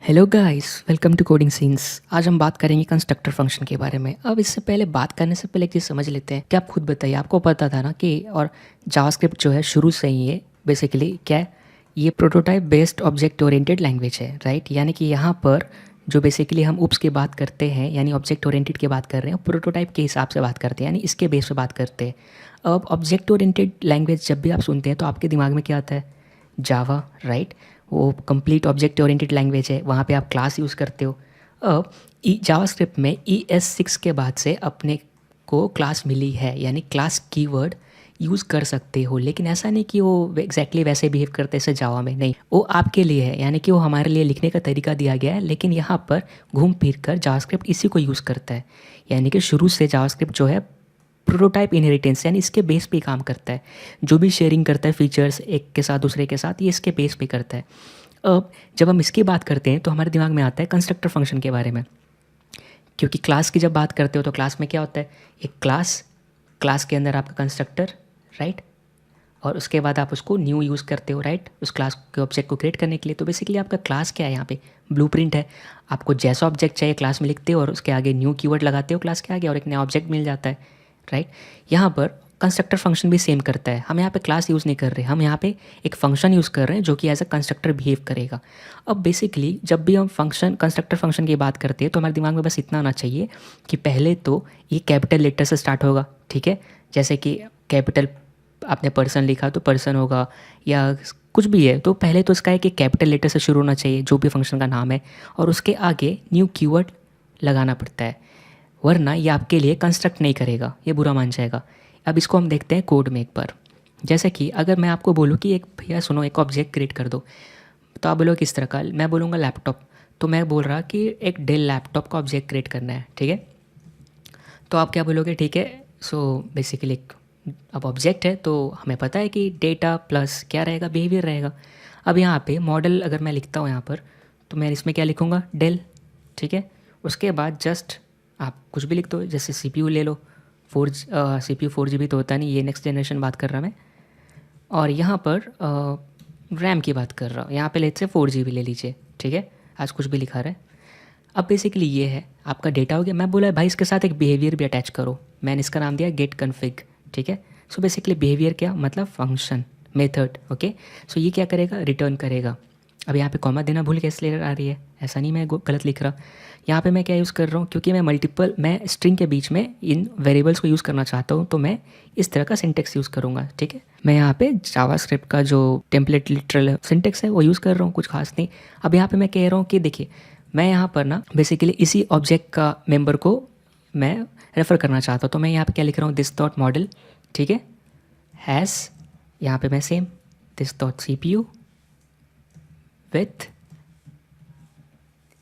Hello guys, welcome to coding scenes. आज हम बात करेंगे कंस्ट्रक्टर फंक्शन के बारे में। अब इससे पहले बात करने से पहले एक चीज़ समझ लेते हैं कि आप खुद बताइए, आपको पता था ना कि और जावास्क्रिप्ट जो है शुरू से ही ये बेसिकली क्या है, ये prototype based object oriented language है, राइट। यानी कि यहाँ पर जो बेसिकली हम उप्स की बात करते हैं यानी ऑब्जेक्ट ओरिएंटेड की बात कर रहे हैं, प्रोटोटाइप के हिसाब से बात करते हैं, यानी इसके बेस पे बात करते हैं। अब ऑब्जेक्ट ओरिएंटेड लैंग्वेज जब भी आप सुनते हैं तो आपके दिमाग में क्या आता है? जावा, राइट। वो कंप्लीट ऑब्जेक्ट ओरिएंटेड लैंग्वेज है, वहाँ पे आप क्लास यूज़ करते हो। अब जावास्क्रिप्ट में ES6 के बाद से अपने को क्लास मिली है, यानी क्लास कीवर्ड यूज़ कर सकते हो। लेकिन ऐसा नहीं कि वो एग्जैक्टली वैसे बिहेव करते जैसे जावा में, नहीं, वो आपके लिए है, यानी कि वो हमारे लिए लिखने का तरीका दिया गया है। लेकिन यहाँ पर घूम फिर कर जावास्क्रिप्ट इसी को यूज़ करता है, यानी कि शुरू से जावास्क्रिप्ट जो है प्रोटोटाइप इनहेरिटेंस यानी इसके बेस पे काम करता है। जो भी शेयरिंग करता है फीचर्स एक के साथ दूसरे के साथ, ये इसके बेस पे करता है। अब जब हम इसकी बात करते हैं तो हमारे दिमाग में आता है कंस्ट्रक्टर फंक्शन के बारे में, क्योंकि क्लास की जब बात करते हो तो क्लास में क्या होता है? एक क्लास, क्लास के अंदर आपका कंस्ट्रक्टर, राइट, और उसके बाद आप उसको न्यू यूज़ करते हो, राइट, उस क्लास के ऑब्जेक्ट को क्रिएट करने के लिए। तो बेसिकली आपका क्लास क्या है? यहाँ पे ब्लूप्रिंट है। आपको जैसा ऑब्जेक्ट चाहिए क्लास में लिखते हो और उसके आगे न्यू कीवर्ड लगाते हो क्लास के आगे और एक नया ऑब्जेक्ट मिल जाता है, राइट। यहाँ पर कंस्ट्रक्टर फंक्शन भी सेम करता है। हम यहाँ पे क्लास यूज़ नहीं कर रहे, हम यहाँ पे एक फंक्शन यूज़ कर रहे हैं जो कि एज अ कंस्ट्रक्टर बिहेव करेगा। अब बेसिकली जब भी हम फंक्शन कंस्ट्रक्टर फंक्शन की बात करते हैं तो हमारे दिमाग में बस इतना आना चाहिए कि पहले तो ये कैपिटल लेटर से स्टार्ट होगा, ठीक है। जैसे कि कैपिटल आपने पर्सन लिखा तो पर्सन होगा, या कुछ भी है तो पहले तो इसका है कि कैपिटल लेटर से शुरू होना चाहिए जो भी फंक्शन का नाम है, और उसके आगे न्यू कीवर्ड लगाना पड़ता है, वरना ये आपके लिए कंस्ट्रक्ट नहीं करेगा, ये बुरा मान जाएगा। अब इसको हम देखते हैं कोड में एक बार। जैसे कि अगर मैं आपको बोलूँ कि एक भैया सुनो एक ऑब्जेक्ट क्रिएट कर दो, तो आप बोलो किस तरह का? मैं बोलूँगा लैपटॉप। तो मैं बोल रहा कि एक डेल लैपटॉप का ऑब्जेक्ट क्रिएट करना है, ठीक है। तो आप क्या बोलोगे? ठीक है, सो बेसिकली अब ऑब्जेक्ट है तो हमें पता है कि डेटा प्लस क्या रहेगा? बिहेवियर रहेगा। अब यहाँ पे मॉडल अगर मैं लिखता हूँ यहाँ पर, तो मैं इसमें क्या लिखूँगा? डेल, ठीक है। उसके बाद जस्ट आप कुछ भी लिख दो, जैसे CPU ले लो, CPU 4 GB तो होता नहीं, ये नेक्स्ट जनरेशन बात कर रहा मैं। और यहाँ पर रैम की बात कर रहा हूँ, यहाँ पे लेट से 4 GB ले लीजिए, ठीक है। आज कुछ भी लिखा रहा है। अब बेसिकली ये है आपका डेटा हो गया। मैं बोला भाई इसके साथ एक बिहेवियर भी अटैच करो, मैंने इसका नाम दिया गेट कन्फिग, ठीक है। सो बेसिकली बिहेवियर क्या मतलब? Function, method, okay. सो ये क्या करेगा? रिटर्न करेगा। अब यहाँ पे कॉमा देना भूल के इसलिए आ रही है, ऐसा नहीं मैं गलत लिख रहा। यहाँ पे मैं क्या यूज़ कर रहा हूँ, क्योंकि मैं स्ट्रिंग के बीच में इन वेरिएबल्स को यूज़ करना चाहता हूँ, तो मैं इस तरह का सिंटेक्स यूज़ करूँगा, ठीक है। मैं यहाँ पे जावास्क्रिप्ट का जो टेम्पलेट लिटरल सिंटेक्स है वो यूज़ कर रहा हूँ, कुछ खास नहीं। अब यहाँ पे मैं कह रहा हूँ कि देखिए मैं यहाँ पर ना बेसिकली इसी ऑब्जेक्ट का मेंबर को मैं रेफ़र करना चाहता हूँ, तो मैं यहाँ पे क्या लिख रहा हूँ? दिस डॉट मॉडल, ठीक है, हैज़, यहाँ पे मैं same this dot CPU with,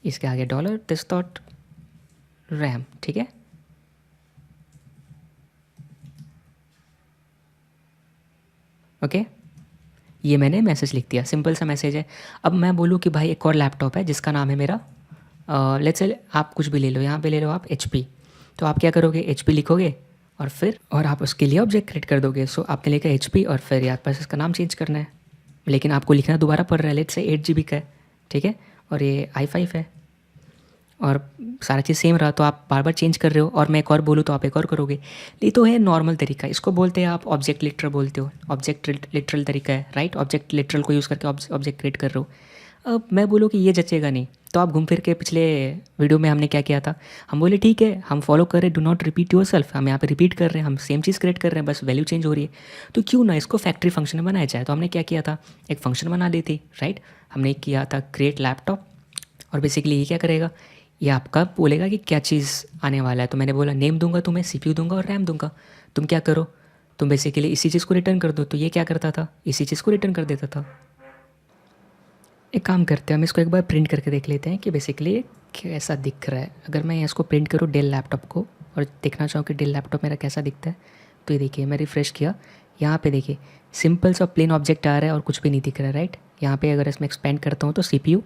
इसके आगे डॉलर दिस डॉट रैम, ठीक है। ओके, ये मैंने मैसेज लिख दिया, सिंपल सा मैसेज है। अब मैं बोलूँ कि भाई एक और लैपटॉप है जिसका नाम है मेरा, लेट्स से आप कुछ भी ले लो, यहाँ पे ले लो आप HP। तो आप क्या करोगे? HP लिखोगे और आप उसके लिए ऑब्जेक्ट क्रिएट कर दोगे। सो आपने लिखा HP और फिर यार पास इसका नाम चेंज करना है, लेकिन आपको लिखना दोबारा पड़ रहा है। लेट्स से 8 GB का है, ठीक है, और ये i5 है और सारा चीज़ सेम रहा, तो आप बार बार चेंज कर रहे हो। और मैं एक और बोलूँ तो आप एक और करोगे। ये तो है नॉर्मल तरीका, इसको बोलते हैं आप ऑब्जेक्ट लिटरल बोलते हो। ऑब्जेक्ट लिटरल तरीका है, राइट। ऑब्जेक्ट लिटरल को यूज़ करके ऑब्जेक्ट क्रिएट कर रहे हो। अब मैं बोलूँ कि ये जचेगा नहीं, तो आप घूम फिर के पिछले वीडियो में हमने क्या किया था? हम बोले ठीक है हम फॉलो कर रहे हैं, do not repeat your self. हम यहाँ पे रिपीट कर रहे हैं, हम सेम चीज़ क्रिएट कर रहे हैं, बस वैल्यू चेंज हो रही है। तो क्यों ना इसको फैक्ट्री फंक्शन में बनाया जाए। तो हमने क्या किया था? एक फंक्शन बना दी थी, राइट। हमने किया था क्रिएट लैपटॉप, और बेसिकली ये क्या करेगा? ये आपका बोलेगा कि क्या चीज़ आने वाला है। तो मैंने बोला नेम दूंगा तुम्हें, CPU दूंगा और रैम दूंगा। तुम क्या करो? तुम बेसिकली इसी चीज़ को रिटर्न कर दो। तो ये क्या करता था? इसी चीज़ को रिटर्न कर देता था। एक काम करते हैं, हम इसको एक बार प्रिंट करके देख लेते हैं कि बेसिकली कैसा दिख रहा है। अगर मैं इसको प्रिंट करूँ डेल लैपटॉप को और देखना चाहूँ कि डेल लैपटॉप मेरा कैसा दिखता है, तो ये देखिए मैं रिफ़्रेश किया, यहाँ पे देखिए सिंपल सा प्लेन ऑब्जेक्ट आ रहा है और कुछ भी नहीं दिख रहा है, राइट। यहाँ पे अगर इसमें एक्सपेंड करता हूँ तो CPU,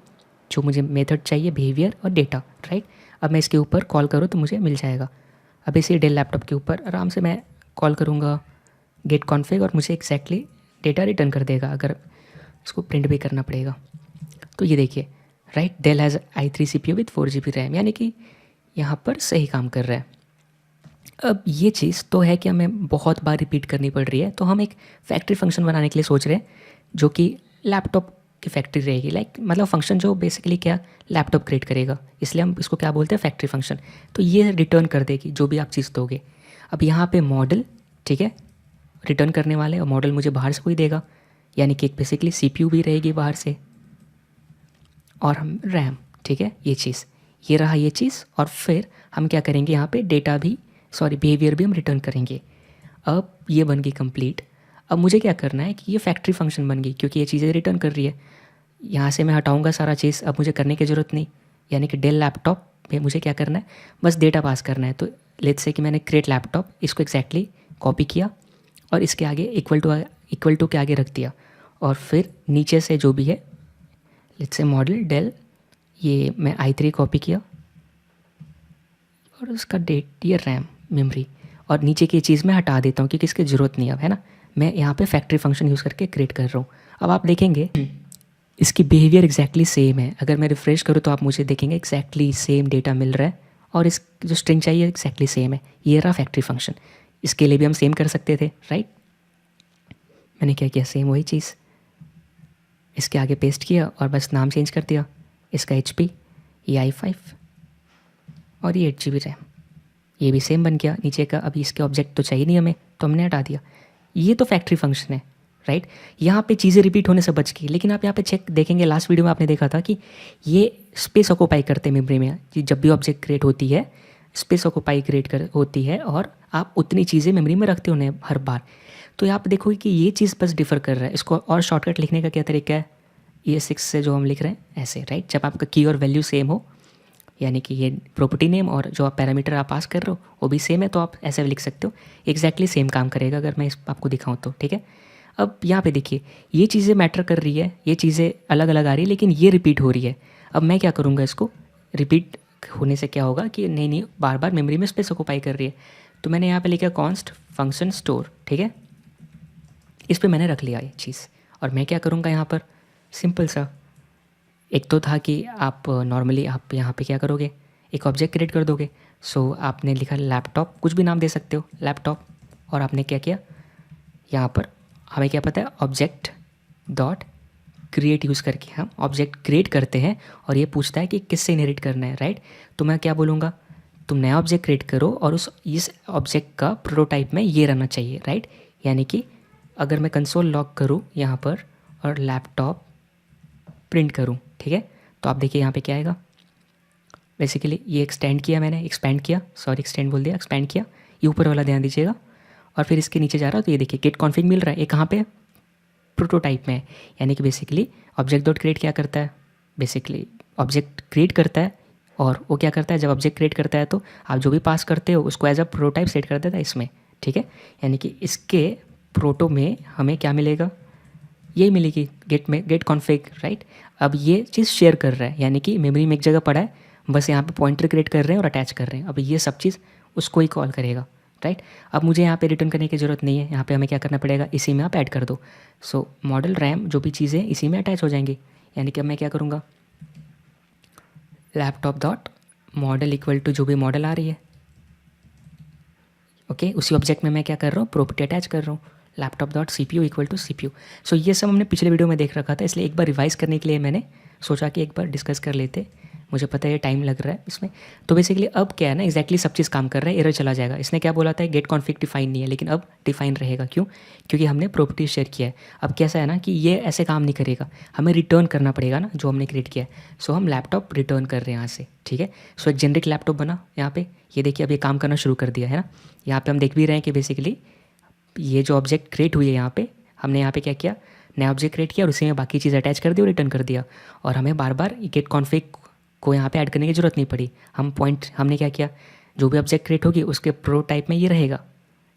जो मुझे मेथड चाहिए, बिहेवियर और डेटा, राइट। अब मैं इसके ऊपर कॉल करूँ तो मुझे मिल जाएगा। अब इसी डेल लैपटॉप के ऊपर आराम से मैं कॉल करूँगा गेट कॉन्फिग और मुझे एक्जैक्टली डेटा रिटर्न कर देगा, अगर इसको प्रिंट भी करना पड़ेगा। तो ये देखिए right. Dell has i3 CPU with 4 GB RAM, यानी कि यहाँ पर सही काम कर रहा है। अब ये चीज़ तो है कि हमें बहुत बार रिपीट करनी पड़ रही है, तो हम एक फैक्ट्री फंक्शन बनाने के लिए सोच रहे हैं जो कि लैपटॉप की फैक्ट्री रहेगी, लाइक मतलब फंक्शन जो बेसिकली क्या लैपटॉप क्रिएट करेगा, इसलिए हम इसको क्या बोलते हैं फैक्ट्री फंक्शन। तो ये रिटर्न कर देगी जो भी आप चीज़ दोगे। अब यहाँ पे मॉडल, ठीक है, रिटर्न करने वाले, और मॉडल मुझे बाहर से कोई देगा, यानी कि एक बेसिकली CPU भी रहेगी बाहर से, और हम रैम, ठीक है, ये चीज़, ये रहा ये चीज़। और फिर हम क्या करेंगे यहाँ पे डेटा भी, सॉरी बिहेवियर भी हम रिटर्न करेंगे। अब ये बन गई कंप्लीट। अब मुझे क्या करना है कि ये फैक्ट्री फंक्शन बन गई, क्योंकि ये चीज़ें रिटर्न कर रही है। यहाँ से मैं हटाऊंगा सारा चीज़, अब मुझे करने की ज़रूरत नहीं, यानी कि डेल लैपटॉप में मुझे क्या करना है, बस डेटा पास करना है। तो लेट्स से कि मैंने क्रिएट लैपटॉप, इसको एग्जैक्टली कॉपी किया और इसके आगे इक्वल टू के आगे रख दिया, और फिर नीचे से जो भी है लेट्स से मॉडल डेल, ये मैं i3 कॉपी किया और उसका डेट, ये रैम मेमोरी, और नीचे की चीज़ मैं हटा देता हूँ क्योंकि इसकी ज़रूरत नहीं अब, है ना। मैं यहाँ पे फैक्ट्री फंक्शन यूज़ करके क्रिएट कर रहा हूँ। अब आप देखेंगे इसकी बिहेवियर एग्जैक्टली सेम है। अगर मैं रिफ्रेश करूँ तो आप मुझे देखेंगे एग्जैक्टली सेम डेटा मिल रहा है, और इस जो स्ट्रिंग चाहिए एग्जैक्टली सेम है। ये रहा फैक्ट्री फंक्शन। इसके लिए भी हम सेम कर सकते थे, राइट। मैंने क्या किया, सेम वही चीज़ इसके आगे पेस्ट किया और बस नाम चेंज कर दिया, इसका HP, ये i5 और ये 8 GB रैम, ये भी सेम बन गया नीचे का। अभी इसके ऑब्जेक्ट तो चाहिए नहीं हमें, तो हमने हटा दिया। ये तो फैक्ट्री फंक्शन है, राइट। यहाँ पे चीज़ें रिपीट होने से बच गई, लेकिन आप यहाँ पे चेक देखेंगे, लास्ट वीडियो में आपने देखा था कि ये स्पेस ऑक्यूपाई करते हैं मेमोरी में। जब भी ऑब्जेक्ट क्रिएट होती है स्पेस ऑक्यूपाई होती है, और आप उतनी चीज़ें मेमोरी में रखते हो हर बार। तो यहाँ पे देखोगे कि ये चीज़ बस डिफ़र कर रहा है। इसको और शॉर्टकट लिखने का क्या तरीका है, ये 6 से जो हम लिख रहे हैं ऐसे, राइट। जब आपका की और वैल्यू सेम हो, यानी कि ये प्रॉपर्टी नेम और जो आप पैरामीटर आप पास कर रहे हो वो भी सेम है, तो आप ऐसे लिख सकते हो, एग्जैक्टली सेम काम करेगा अगर मैं आपको दिखाऊं तो, ठीक है। अब यहाँ पे देखिए ये चीज़ें मैटर कर रही है, ये चीज़ें अलग अलग आ रही है, लेकिन ये रिपीट हो रही है। अब मैं क्या करूँगा, इसको रिपीट होने से क्या होगा कि नहीं बार बार मेमोरी में स्पेस ऑक्यूपाई कर रही है। तो मैंने यहाँ पे लिखा कॉन्स्ट फंक्शन स्टोर, ठीक है, इस पर मैंने रख लिया ये चीज़। और मैं क्या करूँगा यहाँ पर, सिंपल सा, एक तो था कि आप नॉर्मली आप यहाँ पे क्या करोगे, एक ऑब्जेक्ट क्रिएट कर दोगे। सो आपने लिखा लैपटॉप, कुछ भी नाम दे सकते हो लैपटॉप, और आपने क्या किया यहाँ पर, हमें क्या पता है ऑब्जेक्ट डॉट क्रिएट यूज़ करके हम ऑब्जेक्ट क्रिएट करते हैं, और ये पूछता है कि किससे इनहेरिट करना है, राइट। तो मैं क्या बोलूँगा, तुम नया ऑब्जेक्ट क्रिएट करो और इस ऑब्जेक्ट का प्रोटोटाइप में ये रहना चाहिए, राइट। यानी कि अगर मैं कंसोल लॉग करूँ यहाँ पर और लैपटॉप प्रिंट करूँ, ठीक है, तो आप देखिए यहाँ पे क्या आएगा। बेसिकली ये एक्सपेंड किया, एक्सपेंड किया, ये ऊपर वाला ध्यान दीजिएगा। और फिर इसके नीचे जा रहा हो तो ये देखिए गेट कॉन्फिग मिल रहा है, ये कहाँ पे, प्रोटोटाइप में है। यानी कि बेसिकली ऑब्जेक्ट डॉट क्रिएट क्या करता है, बेसिकली ऑब्जेक्ट क्रिएट करता है, और वो क्या करता है, जब ऑब्जेक्ट क्रिएट करता है तो आप जो भी पास करते हो उसको एज अ प्रोटोटाइप सेट कर देता है इसमें, ठीक है। यानी कि इसके प्रोटो में हमें क्या मिलेगा, यही मिलेगी गेट कॉन्फिग, राइट। अब ये चीज़ शेयर कर रहा है, यानी कि मेमोरी में एक जगह पड़ा है, बस यहाँ पे पॉइंटर क्रिएट कर रहे हैं और अटैच कर रहे हैं। अब ये सब चीज़ उसको ही कॉल करेगा, राइट। अब मुझे यहाँ पे रिटर्न करने की ज़रूरत नहीं है, यहाँ पे हमें क्या करना पड़ेगा, इसी में आप ऐड कर दो। सो मॉडल रैम जो भी चीज़ें इसी में अटैच हो जाएंगी। यानी कि अब मैं क्या करूँगा, laptop dot model equal to जो भी मॉडल आ रही है, ओके, उसी ऑब्जेक्ट में मैं क्या कर रहा हूँ, प्रॉपर्टी अटैच कर रहा हूँ, laptop dot CPU equal to CPU। So ये सब हमने पिछले वीडियो में देख रखा था, इसलिए एक बार रिवाइज करने के लिए मैंने सोचा कि एक बार डिस्कस कर लेते। मुझे पता है टाइम लग रहा है इसमें। तो बेसिकली अब क्या है ना, एग्जैक्टली सब चीज़ काम कर रहा है, एरर चला जाएगा। इसने क्या बोला था, गेट कॉन्फिग डिफाइन नहीं है, लेकिन अब डिफाइन रहेगा। क्यों, क्योंकि हमने प्रॉपर्टी शेयर किया है। अब कैसा है ना कि ये ऐसे काम नहीं करेगा, हमें रिटर्न करना पड़ेगा ना जो हमने क्रिएट किया है। सो हम लैपटॉप रिटर्न कर रहे हैं यहाँ से, ठीक है। सो एक जेनरिक लैपटॉप बना यहाँ पे, ये देखिए अब ये काम करना शुरू कर दिया है ना। यहाँ पे हम देख भी रहे हैं कि बेसिकली ये जो ऑब्जेक्ट क्रिएट हुई है यहाँ पे, हमने यहाँ पे क्या किया, नया ऑब्जेक्ट क्रिएट किया और उसी में बाकी चीज़ अटैच कर दी और रिटर्न कर दिया। और हमें बार बार गेट कॉन्फिग को यहाँ पे ऐड करने की ज़रूरत नहीं पड़ी। हमने क्या किया, जो भी ऑब्जेक्ट क्रिएट होगी उसके प्रोटोटाइप में ये रहेगा।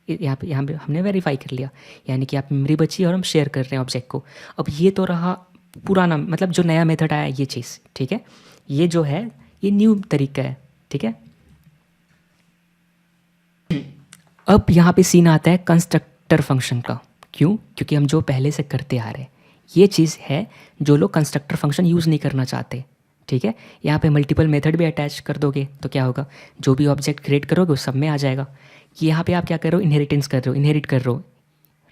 यहाँ पे हमने वेरीफाई कर लिया, यानी कि आप मेमोरी बची और हम शेयर कर रहे हैं ऑब्जेक्ट को। अब ये तो रहा पुराना, मतलब जो नया मेथड आया ये चीज़, ठीक है। ये जो है ये न्यू तरीका है, ठीक है। अब यहाँ पे सीन आता है कंस्ट्रक्टर फंक्शन का। क्यों, क्योंकि हम जो पहले से करते आ रहे हैं ये चीज़ है जो लोग कंस्ट्रक्टर फंक्शन यूज़ नहीं करना चाहते, ठीक है। यहाँ पे मल्टीपल मेथड भी अटैच कर दोगे तो क्या होगा, जो भी ऑब्जेक्ट क्रिएट करोगे उस सब में आ जाएगा। कि यहाँ पे आप क्या कर रहे हो, इनहेरिटेंस कर रहे हो, इनहेरिट कर रहे हो,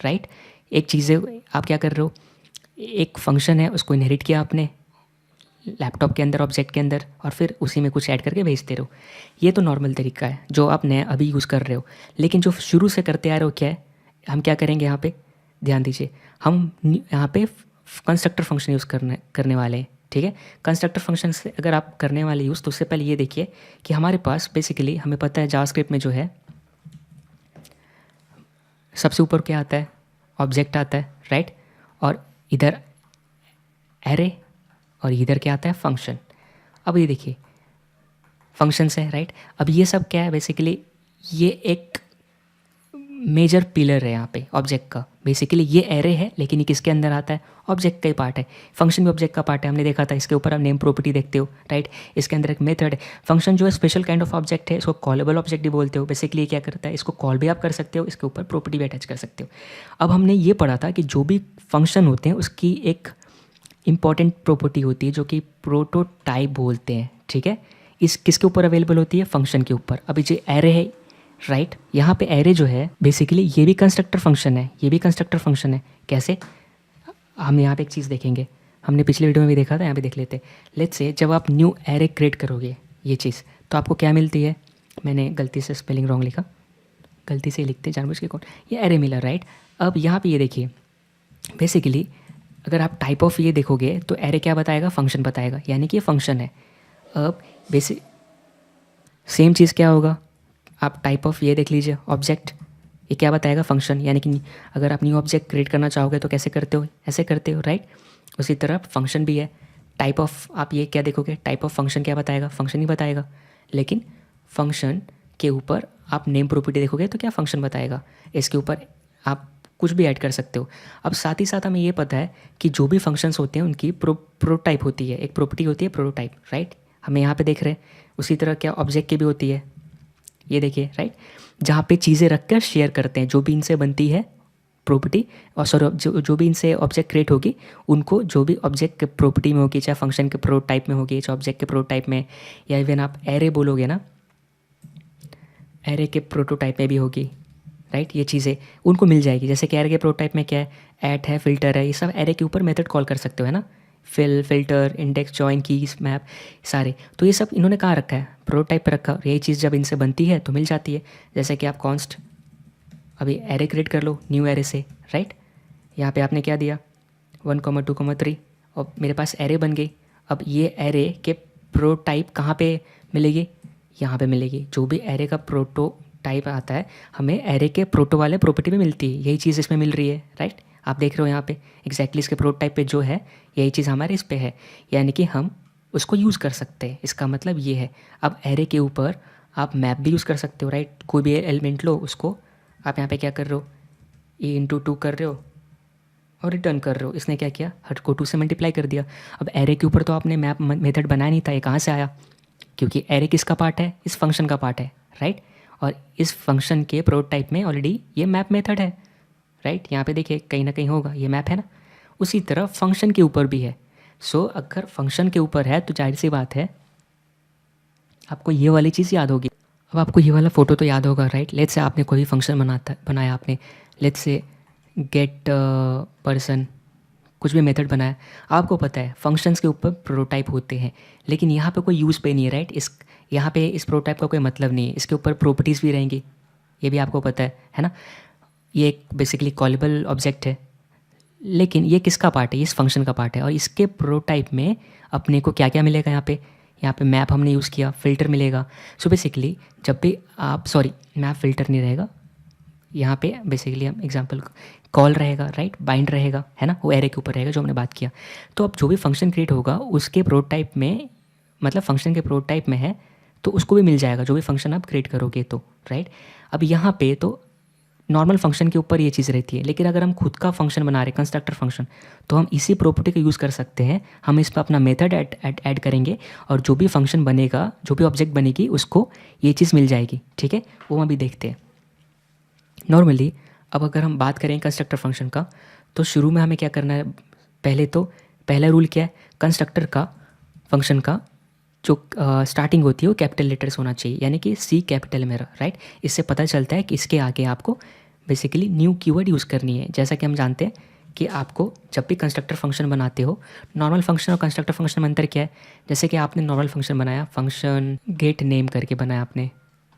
राइट। एक चीज़ है, आप क्या कर रहे हो, एक फंक्शन है उसको इनहेरिट किया आपने लैपटॉप के अंदर, ऑब्जेक्ट के अंदर, और फिर उसी में कुछ ऐड करके भेजते रहो। ये तो नॉर्मल तरीका है जो आप नया अभी यूज़ कर रहे हो। लेकिन जो शुरू से करते आ रहे हो क्या है, हम क्या करेंगे यहाँ पे, ध्यान दीजिए, हम यहाँ पे कंस्ट्रक्टर फंक्शन यूज़ करने वाले हैं, ठीक है। कंस्ट्रक्टर फंक्शन से अगर आप करने वाले यूज़, तो उससे पहले ये देखिए कि हमारे पास बेसिकली हमें पता है जावास्क्रिप्ट में जो है सबसे ऊपर क्या आता है, ऑब्जेक्ट आता है, राइट। और इधर एरे, और इधर क्या आता है, फंक्शन। अब ये देखिए फंक्शंस है, राइट। अब ये सब क्या है, बेसिकली ये एक मेजर पिलर है यहाँ पे ऑब्जेक्ट का। बेसिकली ये एरे है, लेकिन ये किसके अंदर आता है, ऑब्जेक्ट का ही पार्ट है। फंक्शन भी ऑब्जेक्ट का पार्ट है, हमने देखा था। इसके ऊपर आप नेम प्रॉपर्टी देखते हो, राइट। इसके अंदर एक मेथड है। फंक्शन जो है स्पेशल काइंड ऑफ ऑब्जेक्ट है, इसको कॉलेबल ऑब्जेक्ट भी बोलते हो। बेसिकली ये क्या करता है, इसको कॉल भी आप कर सकते हो, इसके ऊपर प्रॉपर्टी भी अटैच कर सकते हो। अब हमने ये पढ़ा था कि जो भी फंक्शन होते हैं उसकी एक इंपॉर्टेंट प्रॉपर्टी होती है जो कि प्रोटोटाइप बोलते हैं, ठीक है। इस किसके ऊपर अवेलेबल होती है, फंक्शन के ऊपर। अभी जो एरे है, राइट, यहाँ पे एरे जो है बेसिकली ये भी कंस्ट्रक्टर फंक्शन है, ये भी कंस्ट्रक्टर फंक्शन है। कैसे, हम यहाँ पे एक चीज़ देखेंगे, हमने पिछले वीडियो में भी देखा था, यहाँ पे देख लेते हैं। लेट्स से जब आप न्यू एरे क्रिएट करोगे ये चीज़, तो आपको क्या मिलती है, मैंने गलती से स्पेलिंग रॉन्ग लिखा, गलती से लिखते जानबूझ के कौन, ये एरे मिला, राइट। अब यहाँ पे ये देखिए, बेसिकली अगर आप टाइप ऑफ ये देखोगे तो एरे क्या बताएगा, फंक्शन बताएगा, यानी कि ये फंक्शन है। अब बेसिक सेम चीज़ क्या होगा, आप टाइप ऑफ ये देख लीजिए, ऑब्जेक्ट, ये क्या बताएगा, फंक्शन। यानी कि अगर आप न्यू ऑब्जेक्ट क्रिएट करना चाहोगे तो कैसे करते हो, ऐसे करते हो, राइट। उसी तरह फंक्शन भी है। टाइप ऑफ आप ये क्या देखोगे, टाइप ऑफ फंक्शन क्या बताएगा, फंक्शन ही बताएगा। लेकिन फंक्शन के ऊपर आप नेम प्रॉपर्टी देखोगे तो क्या, फंक्शन बताएगा। इसके ऊपर आप कुछ भी ऐड कर सकते हो। अब साथ ही साथ हमें ये पता है कि जो भी फंक्शंस होते हैं उनकी प्रोटोटाइप होती है, एक प्रॉपर्टी होती है प्रोटोटाइप, राइट। हमें यहाँ पे देख रहे हैं। उसी तरह क्या ऑब्जेक्ट की भी होती है, ये देखिए, राइट, जहाँ पे चीज़ें रख कर शेयर करते हैं, जो भी इनसे बनती है प्रॉपर्टी, और सॉरी जो भी इनसे ऑब्जेक्ट क्रिएट होगी उनको, जो भी ऑब्जेक्ट के प्रॉपर्टी में होगी, चाहे फंक्शन के प्रोटोटाइप में होगी, चाहे ऑब्जेक्ट के प्रोटोटाइप में, या इवन आप एरे बोलोगे ना, एरे के प्रोटोटाइप में भी होगी, राइट। ये चीज़ें उनको मिल जाएगी। जैसे कि एरे के प्रोटोटाइप में क्या है, ऐट है, फिल्टर है, ये सब एरे के ऊपर मेथड कॉल कर सकते हो, है ना। Filter, index, join, keys, map, सारे तो ये सब इन्होंने कहाँ रखा है, प्रोटोटाइप पर रखा। और यही चीज़ जब इनसे बनती है तो मिल जाती है। जैसे कि आप कॉन्स्ट अभी एरे क्रिएट कर लो न्यू एरे से, राइट। यहाँ पे आपने क्या दिया, 1, 2, 3, और मेरे पास एरे बन गई। अब ये एरे के प्रोटोटाइप कहाँ पे मिलेगी, यहाँ पे मिलेगी। जो भी एरे का प्रोटोटाइप आता है हमें एरे के प्रोटो वाले प्रॉपर्टी में मिलती है। यही चीज़ इसमें मिल रही है, राइट। आप देख रहे हो यहाँ पे एग्जैक्टली इसके प्रोटोटाइप पे जो है यही चीज़ हमारे इस पे है, यानी कि हम उसको यूज़ कर सकते हैं। इसका मतलब ये है। अब एरे के ऊपर आप मैप भी यूज़ कर सकते हो, राइट। कोई भी एलिमेंट लो, उसको आप यहाँ पे क्या कर रहे हो, E/2 कर रहे हो और रिटर्न कर रहे हो। इसने क्या किया, हर को 2 से मल्टीप्लाई कर दिया। अब एरे के ऊपर तो आपने मैप मेथड बनाया नहीं था, ये कहाँ से आया, क्योंकि एरे किसका पार्ट है, इस फंक्शन का पार्ट है, राइट। और इस फंक्शन के प्रोटोटाइप में ऑलरेडी ये मैप मेथड है, राइट। यहाँ पे देखिए कहीं ना कहीं होगा, ये मैप है ना। उसी तरह फंक्शन के ऊपर भी है। सो अगर फंक्शन के ऊपर है तो जाहिर सी बात है आपको ये वाली चीज़ याद होगी। अब आपको ये वाला फ़ोटो तो याद होगा, राइट। लेट्स से आपने कोई फंक्शन बनाया आपने, लेट्स से गेट पर्सन, कुछ भी मेथड बनाया। आपको पता है फंक्शंस के ऊपर प्रोटोटाइप होते हैं, लेकिन यहाँ पे कोई यूज़ पे नहीं है, राइट। यहाँ पे इस प्रोटोटाइप का कोई मतलब नहीं है। इसके ऊपर प्रॉपर्टीज़ भी रहेंगी, ये भी आपको पता है ना। ये एक बेसिकली कॉलेबल ऑब्जेक्ट है, लेकिन ये किसका पार्ट है, ये इस फंक्शन का पार्ट है। और इसके प्रोटोटाइप में अपने को क्या क्या मिलेगा, यहाँ पे मैप हमने यूज़ किया, फ़िल्टर मिलेगा। सो बेसिकली जब भी आप, सॉरी मैप फ़िल्टर नहीं रहेगा यहाँ पे, बेसिकली हम एग्जांपल कॉल रहेगा, राइट, बाइंड रहेगा, है ना, वो एरे के ऊपर रहेगा जो हमने बात किया। तो अब जो भी फंक्शन क्रिएट होगा उसके प्रोटोटाइप में, मतलब फंक्शन के प्रोटोटाइप में है तो उसको भी मिल जाएगा जो भी फंक्शन आप क्रिएट करोगे तो, राइट। अब यहाँ पे तो नॉर्मल फंक्शन के ऊपर ये चीज़ रहती है, लेकिन अगर हम खुद का फंक्शन बना रहे हैं, कंस्ट्रक्टर फंक्शन, तो हम इसी प्रॉपर्टी का यूज़ कर सकते हैं। हम इस पर अपना मेथड ऐड करेंगे और जो भी फंक्शन बनेगा, जो भी ऑब्जेक्ट बनेगी, उसको ये चीज़ मिल जाएगी, ठीक है। वो हम अभी देखते हैं नॉर्मली। अब अगर हम बात करें कंस्ट्रक्टर फंक्शन का, तो शुरू में हमें क्या करना है, पहले तो पहला रूल क्या है, कंस्ट्रक्टर का फंक्शन का जो स्टार्टिंग होती है वो कैपिटल लेटर्स होना चाहिए, यानी कि सी कैपिटल में, राइट। इससे पता चलता है कि इसके आगे आपको बेसिकली न्यू कीवर्ड यूज़ करनी है। जैसा कि हम जानते हैं कि आपको जब भी कंस्ट्रक्टर फंक्शन बनाते हो, नॉर्मल फंक्शन और कंस्ट्रक्टर फंक्शन में अंतर क्या है। जैसे कि आपने नॉर्मल फंक्शन बनाया, फंक्शन गेट नेम करके बनाया आपने,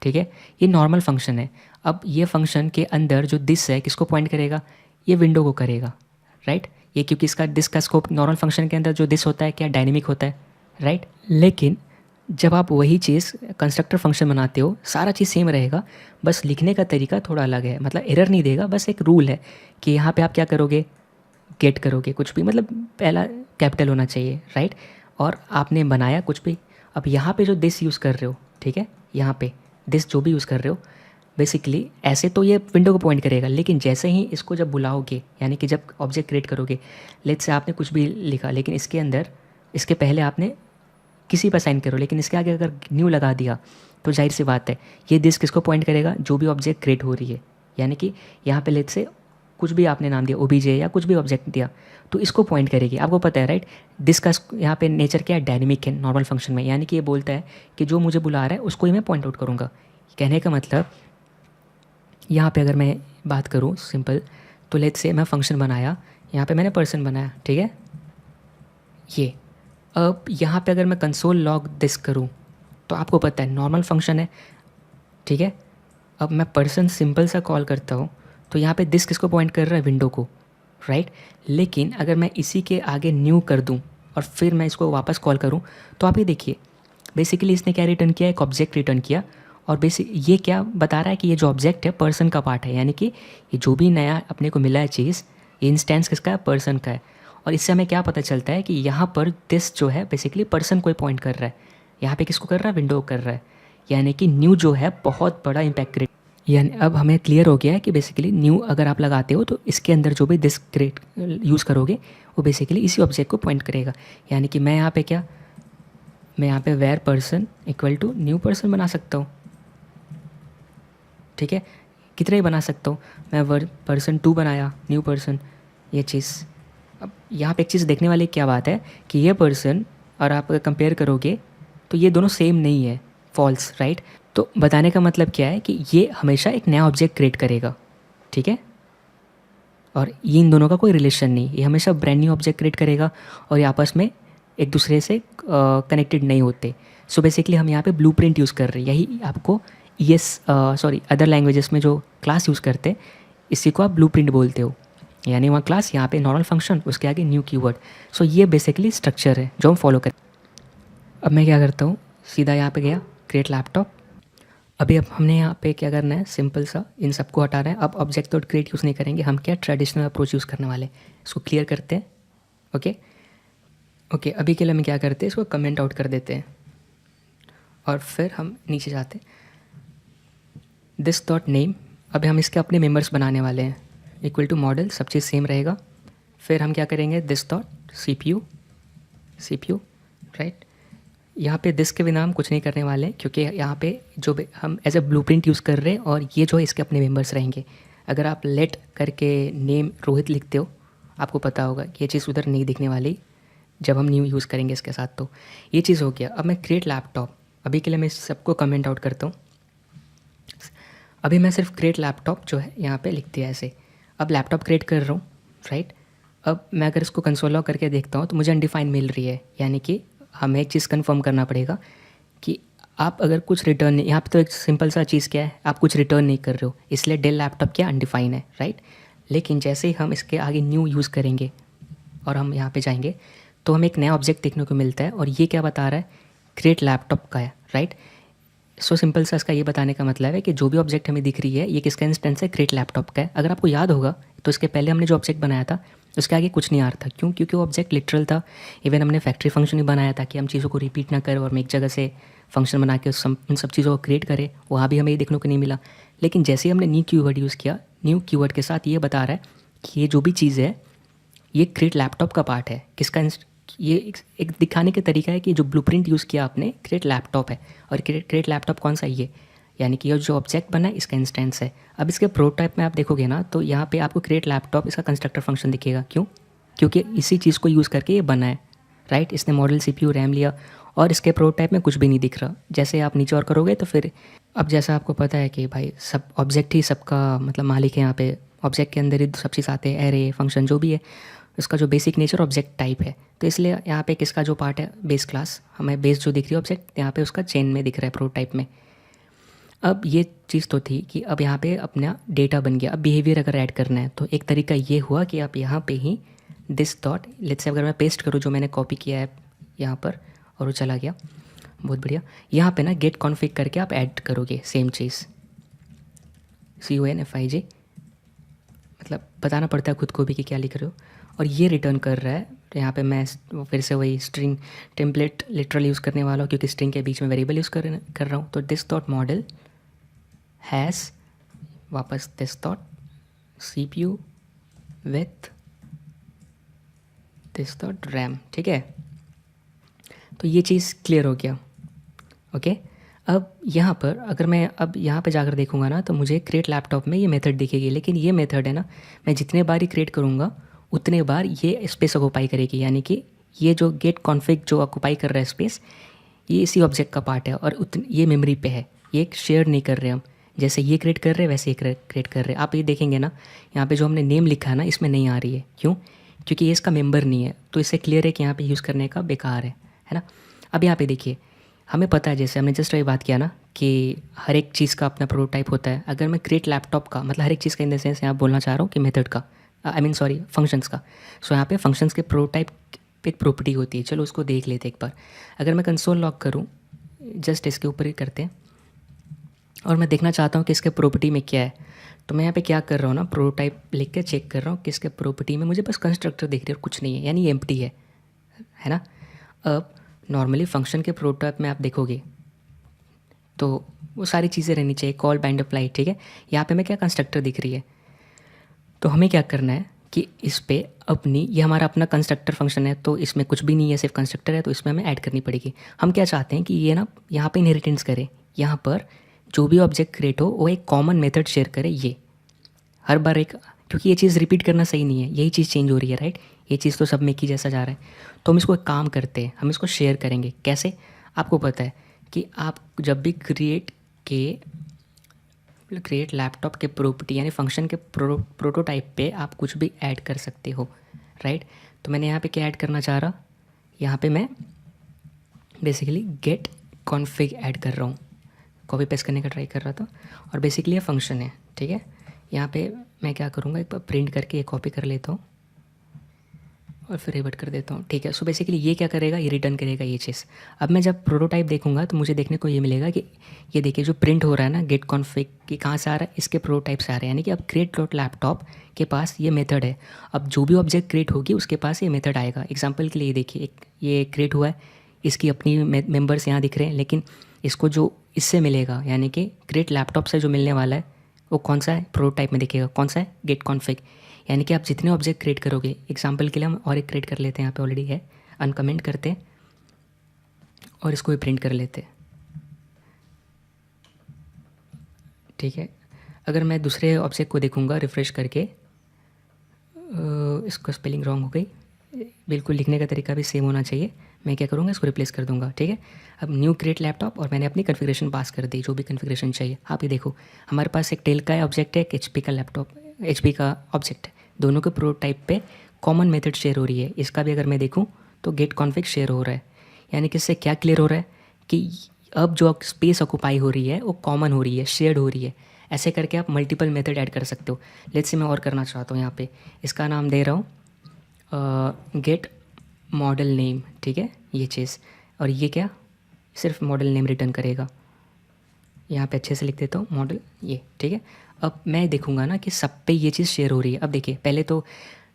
ठीक है, ये नॉर्मल फंक्शन है। अब ये फंक्शन के अंदर जो दिस है किसको पॉइंट करेगा, ये विंडो को करेगा, राइट। ये क्योंकि इसका दिस का स्कोप नॉर्मल फंक्शन के अंदर जो दिस होता है क्या डायनेमिक होता है, राइट। लेकिन जब आप वही चीज़ कंस्ट्रक्टर फंक्शन बनाते हो, सारा चीज़ सेम रहेगा, बस लिखने का तरीका थोड़ा अलग है। मतलब एरर नहीं देगा, बस एक रूल है कि यहाँ पे आप क्या करोगे, गेट करोगे कुछ भी, मतलब पहला कैपिटल होना चाहिए, राइट। और आपने बनाया कुछ भी, अब यहाँ पे जो दिस यूज़ कर रहे हो, ठीक है, यहाँ पे दिस जो भी यूज़ कर रहे हो, बेसिकली ऐसे तो ये विंडो को पॉइंट करेगा, लेकिन जैसे ही इसको जब बुलाओगे, यानी कि जब ऑब्जेक्ट क्रिएट करोगे, लेट्स से आपने कुछ भी लिखा, लेकिन इसके अंदर इसके पहले आपने किसी पर साइन करो, लेकिन इसके आगे अगर न्यू लगा दिया तो जाहिर सी बात है ये दिस किसको पॉइंट करेगा, जो भी ऑब्जेक्ट क्रिएट हो रही है। यानी कि यहाँ पे लेट्स से कुछ भी आपने नाम दिया, ओबीजे या कुछ भी ऑब्जेक्ट दिया, तो इसको पॉइंट करेगी। आपको पता है, राइट, दिस का यहाँ पे नेचर क्या है, डायनेमिक है नॉर्मल फंक्शन में। यानी कि ये बोलता है कि जो मुझे बुला रहा है उसको ही मैं पॉइंट आउट करूँगा। कहने का मतलब यहाँ पे अगर मैं बात करूँ सिंपल, तो लेट्स से मैं फंक्शन बनाया, यहाँ पे मैंने पर्सन बनाया, ठीक है, ये। अब यहाँ पे अगर मैं कंसोल लॉग दिस करूँ तो आपको पता है नॉर्मल फंक्शन है, ठीक है। अब मैं पर्सन सिंपल सा कॉल करता हूँ तो यहाँ पे दिस किसको पॉइंट कर रहा है, विंडो को, राइट। लेकिन अगर मैं इसी के आगे न्यू कर दूँ और फिर मैं इसको वापस कॉल करूँ, तो आप ये देखिए बेसिकली इसने क्या रिटर्न किया, एक ऑब्जेक्ट रिटर्न किया। और बेसिक ये क्या बता रहा है कि ये जो ऑब्जेक्ट है पर्सन का पार्ट है, यानी कि ये जो भी नया अपने को मिला है चीज़, ये इंस्टेंस किसका है, पर्सन का है। और इससे हमें क्या पता चलता है कि यहाँ पर दिस जो है बेसिकली पर्सन को पॉइंट कर रहा है, यहाँ पे किसको कर रहा है, विंडो को कर रहा है। यानी कि न्यू जो है बहुत बड़ा इम्पैक्ट क्रिएट, यानी अब हमें क्लियर हो गया है कि बेसिकली न्यू अगर आप लगाते हो तो इसके अंदर जो भी दिस क्रिएट यूज़ करोगे वो बेसिकली इसी ऑब्जेक्ट को पॉइंट करेगा। यानी कि मैं यहाँ पे क्या, मैं यहाँ पे where person equal to new person बना सकता हूँ, ठीक है, कितने ही बना सकता हूँ मैं, वर्ड पर्सन 2 बनाया, न्यू पर्सन, ये चीज़। अब यहाँ पे एक चीज़ देखने वाली क्या बात है कि ये पर्सन और आप अगर कंपेयर करोगे तो ये दोनों सेम नहीं है, फॉल्स, राइट। तो बताने का मतलब क्या है कि ये हमेशा एक नया ऑब्जेक्ट क्रिएट करेगा, ठीक है, और ये इन दोनों का कोई रिलेशन नहीं, ये हमेशा ब्रांड न्यू ऑब्जेक्ट क्रिएट करेगा और ये आपस में एक दूसरे से कनेक्टेड नहीं होते। सो बेसिकली हम यहाँ पे ब्लूप्रिंट यूज़ कर रहे हैं, यही आपको अदर लैंग्वेजेस में जो क्लास यूज़ करते हैं इसी को आप ब्लूप्रिंट बोलते हो। यानी वहाँ क्लास, यहाँ पे नॉर्मल फंक्शन, उसके आगे न्यू कीवर्ड। सो ये बेसिकली स्ट्रक्चर है जो हम फॉलो करें। अब मैं क्या करता हूँ, सीधा यहाँ पे गया क्रिएट लैपटॉप। अभी अब हमने यहाँ पे क्या करना है, सिंपल सा इन सबको हटाना है। अब ऑब्जेक्ट डॉट क्रिएट यूज़ नहीं करेंगे, हम क्या ट्रेडिशनल अप्रोच यूज़ करने वाले, इसको क्लियर करते हैं। ओके, अभी के लिए हम क्या करते हैं, इसको कमेंट आउट कर देते हैं और फिर हम नीचे जाते हैं, दिस डॉट नेम। अभी हम इसके अपने मेंबर्स बनाने वाले हैं, इक्वल टू मॉडल, सब चीज़ सेम रहेगा। फिर हम क्या करेंगे, दिस डॉट CPU, राइट। यहाँ पे दिस के बिना हम कुछ नहीं करने वाले हैं, क्योंकि यहाँ पे जो हम एज ए ब्लूप्रिंट यूज़ कर रहे हैं और ये जो है इसके अपने मेंबर्स रहेंगे। अगर आप लेट करके नेम रोहित लिखते हो, आपको पता होगा कि ये चीज़ उधर नहीं दिखने वाली जब हम न्यू यूज़ करेंगे इसके साथ। तो ये चीज़ हो गया। अब मैं क्रिएट लैपटॉप, अभी के लिए मैं सबको कमेंट आउट करता हूँ। अभी मैं सिर्फ क्रिएट लैपटॉप जो है यहाँ पे लिख दिया ऐसे। अब लैपटॉप क्रिएट कर रहा हूँ, राइट। अब मैं अगर इसको कंसोल लॉग करके देखता हूँ तो मुझे अनडिफाइंड मिल रही है, यानी कि हमें एक चीज़ कंफर्म करना पड़ेगा कि आप अगर कुछ रिटर्न नहीं, यहाँ पे तो एक सिंपल सा चीज़ क्या है, आप कुछ रिटर्न नहीं कर रहे हो, इसलिए डेल लैपटॉप क्या अनडिफाइन है, राइट। लेकिन जैसे ही हम इसके आगे न्यू यूज़ करेंगे और हम यहाँ पे जाएंगे तो हमें एक नया ऑब्जेक्ट देखने को मिलता है और ये क्या बता रहा है, क्रिएट लैपटॉप का है, राइट। सो सिंपल सा इसका ये बताने का मतलब है कि जो भी ऑब्जेक्ट हमें दिख रही है ये किसका इंस्टेंस है, क्रिएट लैपटॉप का है। अगर आपको याद होगा तो इसके पहले हमने जो ऑब्जेक्ट बनाया था उसके आगे कुछ नहीं आ रहा था, क्यों, क्योंकि वो ऑब्जेक्ट लिटरल था। इवन हमने फैक्ट्री फंक्शन भी बनाया था कि हम चीज़ों को रिपीट ना करें और हम एक जगह से फंक्शन बना के उन सब चीज़ों को क्रिएट करें, वहाँ भी हमें ये देखने को नहीं मिला। लेकिन जैसे ही हमने न्यू कीवर्ड यूज़ किया, न्यू कीवर्ड के साथ ये बता रहा है कि ये जो भी चीज़ है ये क्रिएट लैपटॉप का पार्ट है। किसका, ये एक दिखाने का तरीका है कि जो ब्लूप्रिंट यूज़ किया आपने क्रिएट लैपटॉप है, और क्रिएट लैपटॉप कौन सा, ये, यानी कि ये जो ऑब्जेक्ट बना है इसका इंस्टेंस है। अब इसके प्रोटोटाइप में आप देखोगे ना तो यहाँ पे आपको क्रिएट लैपटॉप इसका कंस्ट्रक्टर फंक्शन दिखेगा, क्यों, क्योंकि इसी चीज़ को यूज़ करके ये बना है, राइट। इसने मॉडल CPU रैम लिया और इसके प्रोटोटाइप में कुछ भी नहीं दिख रहा। जैसे आप नीचे और करोगे तो फिर अब जैसा आपको पता है कि भाई सब ऑब्जेक्ट ही सबका मतलब मालिक है। यहाँ पे ऑब्जेक्ट के अंदर ही सब चीज़ आते हैं, एरे फंक्शन जो भी है उसका जो बेसिक नेचर ऑब्जेक्ट टाइप है। तो इसलिए यहाँ पे किसका जो पार्ट है बेस क्लास, हमें बेस जो दिख रही है ऑब्जेक्ट यहाँ पे उसका चेन में दिख रहा है प्रोटोटाइप में। अब ये चीज़ तो थी कि अब यहाँ पे अपना डेटा बन गया। अब बिहेवियर अगर ऐड करना है तो एक तरीका ये हुआ कि आप यहाँ पे ही दिस डॉट, लेट्स से अगर मैं पेस्ट करूँ जो मैंने कॉपी किया है यहाँ पर और वो चला गया, बहुत बढ़िया। यहाँ पे ना गेट कॉन्फ़िग करके आप ऐड करोगे सेम चीज़, CONFIG, मतलब बताना पड़ता है खुद को भी कि क्या लिख रहे हो। और ये रिटर्न कर रहा है। तो यहाँ पे मैं फिर से वही स्ट्रिंग टेम्पलेट लिटरल यूज़ करने वाला हूँ क्योंकि स्ट्रिंग के बीच में वेरिएबल यूज़ कर रहा हूँ। तो दिस डॉट मॉडल हैज़ वापस this dot CPU with this dot RAM, ठीक है। तो ये चीज़ क्लियर हो गया, ओके। अब यहाँ पर अगर मैं अब यहाँ पे जाकर देखूँगा ना तो मुझे क्रिएट लैपटॉप में ये मेथड दिखेगी, लेकिन ये मेथड है ना मैं जितने बार ही क्रिएट करूँगा उतने बार ये स्पेस ऑक्यूपाई करेगी। यानी कि ये जो गेट कॉन्फ़िग जो ऑक्यूपाई कर रहा है स्पेस, ये इसी ऑब्जेक्ट का पार्ट है और ये मेमोरी पे है, ये शेयर नहीं कर रहे हम। जैसे ये क्रिएट कर रहे हैं वैसे ही क्रिएट कर रहे हैं। आप ये देखेंगे ना यहाँ पे जो हमने नेम लिखा है ना इसमें नहीं आ रही है, क्यों? क्योंकि ये इसका मेंबर नहीं है। तो इससे क्लियर है कि यहाँ पे यूज़ करने का बेकार है ना। अब यहाँ पे देखिए हमें पता है, जैसे हमने जस्ट अभी बात किया ना कि हर एक चीज़ का अपना प्रोटोटाइप होता है। अगर मैं क्रिएट लैपटॉप का मतलब हर एक चीज़ का इन द सेंस यहाँ बोलना चाह रहा हूँ कि मेथड का, आई मीन सॉरी फंक्शंस का। सो यहाँ पे फंक्शंस के प्रोटोटाइप एक प्रॉपर्टी होती है, चलो उसको देख लेते एक बार। अगर मैं कंसोल लॉग करूँ, जस्ट इसके ऊपर ही करते हैं, और मैं देखना चाहता हूँ कि इसके प्रॉपर्टी में क्या है, तो मैं यहाँ पे क्या कर रहा हूँ ना प्रोटोटाइप लिख के चेक कर रहा हूँ कि इसके प्रॉपर्टी में मुझे बस कंस्ट्रक्टर दिख रही है और कुछ नहीं है, यानी ये एम्प्टी है ना। अब नॉर्मली फंक्शन के प्रोटोटाइप में आप देखोगे तो वो सारी चीज़ें रहनी चाहिए, कॉल बाइंड अप्लाई, ठीक है। यहाँ पे मैं क्या कंस्ट्रक्टर दिख रही है, तो हमें क्या करना है कि इस पे अपनी, ये हमारा अपना कंस्ट्रक्टर फंक्शन है तो इसमें कुछ भी नहीं है, सिर्फ कंस्ट्रक्टर है, तो इसमें हमें ऐड करनी पड़ेगी। हम क्या चाहते हैं कि ये ना यहाँ पे इनहेरिटेंस करे, यहाँ पर जो भी ऑब्जेक्ट क्रिएट हो वो एक कॉमन मेथड शेयर करे, ये हर बार एक, क्योंकि ये चीज़ रिपीट करना सही नहीं है, यही चीज़ चेंज हो रही है, राइट। ये चीज़ तो सब में एक ही जैसा जा रहा है। तो हम इसको एक काम करते हैं, हम इसको शेयर करेंगे। कैसे? आपको पता है कि आप जब भी क्रिएट लैपटॉप के प्रॉपर्टी यानी फंक्शन के प्रोटोटाइप पे आप कुछ भी ऐड कर सकते हो, राइट। तो मैंने यहाँ पे क्या ऐड करना चाह रहा, यहाँ पे मैं बेसिकली गेट कॉन्फ़िग ऐड कर रहा हूँ, कॉपी पेस्ट करने का ट्राई कर रहा था, और बेसिकली ये फंक्शन है, ठीक है। यहाँ पे मैं क्या करूँगा, एक बार प्रिंट करके ये कॉपी कर लेता हूँ और फिर रिवर्ट कर देता हूँ, ठीक है। सो बेसिकली ये क्या करेगा, ये रिटर्न करेगा ये चीज़। अब मैं जब प्रोटोटाइप देखूंगा तो मुझे देखने को ये मिलेगा कि ये देखिए जो प्रिंट हो रहा है ना गेट कॉन्फ़िग की, कहाँ से आ रहा है, इसके प्रोटोटाइप से आ रहा है। यानी कि अब क्रिएट डॉट लैपटॉप के पास ये मेथड है, अब जो भी ऑब्जेक्ट क्रिएट होगी उसके पास ये मेथड आएगा। एग्जाम्पल के लिए देखिए ये क्रिएट हुआ है, इसकी अपनी मेम्बर्स यहाँ दिख रहे हैं, लेकिन इसको जो इससे मिलेगा यानी कि क्रिएट लैपटॉप से जो मिलने वाला है वो कौन सा है, प्रोटोटाइप में दिखेगा, कौन सा है, गेट कॉन्फ़िग। यानी कि आप जितने ऑब्जेक्ट क्रिएट करोगे, एग्जांपल के लिए हम और एक क्रिएट कर लेते हैं, यहाँ पे ऑलरेडी है, अनकमेंट करते हैं और इसको भी प्रिंट कर लेते हैं, ठीक है। अगर मैं दूसरे ऑब्जेक्ट को देखूंगा रिफ़्रेश करके, इसको स्पेलिंग रॉन्ग हो गई, बिल्कुल लिखने का तरीका भी सेम होना चाहिए। मैं क्या करूँगा, इसको रिप्लेस कर दूंगा, ठीक है। अब न्यू क्रिएट लैपटॉप और मैंने अपनी कन्फिग्रेशन पास कर दी, जो भी कन्फिग्रेशन चाहिए। आप ये देखो हमारे पास एक टेल का ऑब्जेक्ट है, एक HP का लैपटॉप, HP का ऑब्जेक्ट है, दोनों के प्रोटोटाइप पे कॉमन मेथड शेयर हो रही है। इसका भी अगर मैं देखूँ तो गेट कॉन्फ़िग शेयर हो रहा है। यानी कि इससे क्या क्लियर हो रहा है कि अब जो स्पेस ऑक्यूपाई हो रही है वो कॉमन हो रही है, शेयर्ड हो रही है। ऐसे करके आप मल्टीपल मेथड ऐड कर सकते हो। लेट्स से मैं और करना चाहता हूँ, यहाँ पे इसका नाम दे रहा हूँ गेट मॉडल नेम, ठीक है, ये चीज़। और ये क्या, सिर्फ मॉडल नेम रिटर्न करेगा। यहाँ पे अच्छे से लिख देता हूँ मॉडल, ये ठीक है। अब मैं देखूँगा ना कि सब पे ये चीज़ शेयर हो रही है। अब देखिए पहले तो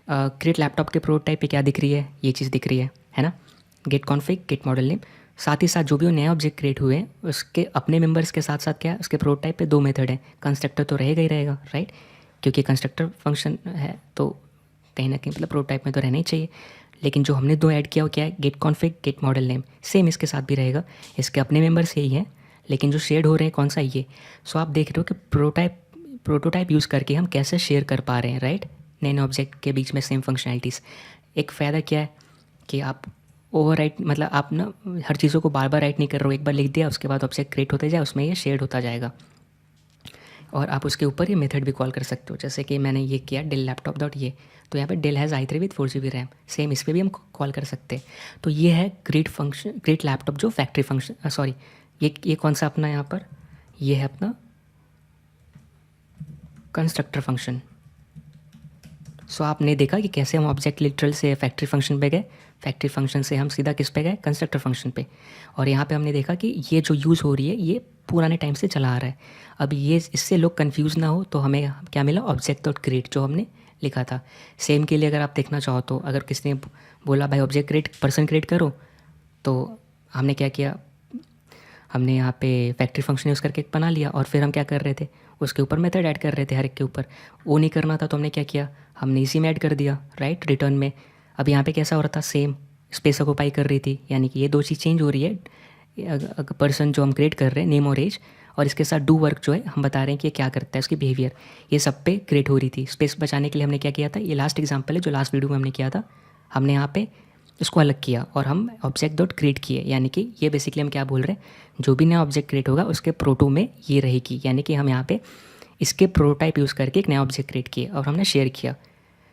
क्रिएट लैपटॉप के प्रोटोटाइप पे क्या दिख रही है, ये चीज़ दिख रही है ना, get config get model name. साथ ही साथ जो भी वो नए ऑब्जेक्ट क्रिएट हुए हैं उसके अपने मेंबर्स के साथ साथ क्या है, उसके प्रोटोटाइप पे 2 मेथड है। कंस्ट्रक्टर तो रहेगा ही रहेगा, राइट, क्योंकि कंस्ट्रक्टर फंक्शन है तो कहीं ना कहीं मतलब प्रोटोटाइप में तो रहना ही चाहिए। लेकिन जो हमने 2 ऐड किया वो क्या है, get config get model name. Same इसके साथ भी रहेगा, इसके अपने मेंबर्स यही हैं, लेकिन जो शेयर्ड हो रहे हैं कौन सा, ये। सो आप देख रहे हो कि प्रोटोटाइप यूज़ करके हम कैसे शेयर कर पा रहे हैं, राइट, नए नए ऑब्जेक्ट के बीच में सेम फंक्शनैलिटीज़। एक फ़ायदा क्या है कि आप ओवरराइट मतलब आप ना हर चीज़ों को बार बार राइट नहीं कर रहे हो, एक बार लिख दिया उसके बाद ऑब्जेक्ट क्रिएट होते जाए, उसमें ये शेड होता जाएगा। और आप उसके ऊपर ये मेथड भी कॉल कर सकते हो, जैसे कि मैंने ये किया डेल लैपटॉप डॉट ये, तो यहाँ पे Dell has i3 with 4 GB RAM, same इस पर भी हम कॉल कर सकते हैं। तो ये है क्रिएट फंक्शन, क्रिएट लैपटॉप जो फैक्ट्री फंक्शन, सॉरी ये कौन सा अपना यहाँ पर, ये है अपना कंस्ट्रक्टर फंक्शन। सो आपने देखा कि कैसे हम ऑब्जेक्ट लिटरल से फैक्ट्री फंक्शन पे गए, फैक्ट्री फंक्शन से हम सीधा किस पे गए, कंस्ट्रक्टर फंक्शन पे। और यहाँ पे हमने देखा कि ये जो यूज़ हो रही है ये पुराने टाइम से चला आ रहा है। अब ये इससे लोग कंफ्यूज ना हो तो हमें क्या मिला, ऑब्जेक्ट डॉट क्रिएट जो हमने लिखा था। सेम के लिए अगर आप देखना चाहो तो अगर किसने बोला भाई ऑब्जेक्ट क्रिएट पर्सन क्रिएट करो, तो हमने क्या किया, हमने यहाँ पे फैक्ट्री फंक्शन यूज़ करके एक बना लिया और फिर हम क्या कर रहे थे, उसके ऊपर मेथड ऐड कर रहे थे हर एक के ऊपर। वो नहीं करना था तो हमने क्या किया, हमने इसी में ऐड कर दिया, राइट, रिटर्न में। अब यहाँ पे कैसा हो रहा था, सेम स्पेस ऑक्यूपाई कर रही थी, यानी कि ये दो चीज़ चेंज हो रही है। पर्सन जो हम क्रिएट कर रहे हैं, नेम और एज, और इसके साथ डू वर्क जो है हम बता रहे हैं कि ये क्या करता है, उसकी बिहेवियर, ये सब पे क्रिएट हो रही थी। स्पेस बचाने के लिए हमने क्या किया था, ये लास्ट एग्जाम्पल है जो लास्ट वीडियो में हमने किया था, हमने यहाँ पे इसको अलग किया और हम ऑब्जेक्ट डॉट क्रिएट किए, यानी कि ये बेसिकली हम क्या बोल रहे हैं, जो भी नया ऑब्जेक्ट क्रिएट होगा उसके प्रोटो में ये रहेगी, यानी कि हम यहाँ पे इसके प्रोटोटाइप यूज़ करके एक नया ऑब्जेक्ट क्रिएट किया और हमने शेयर किया।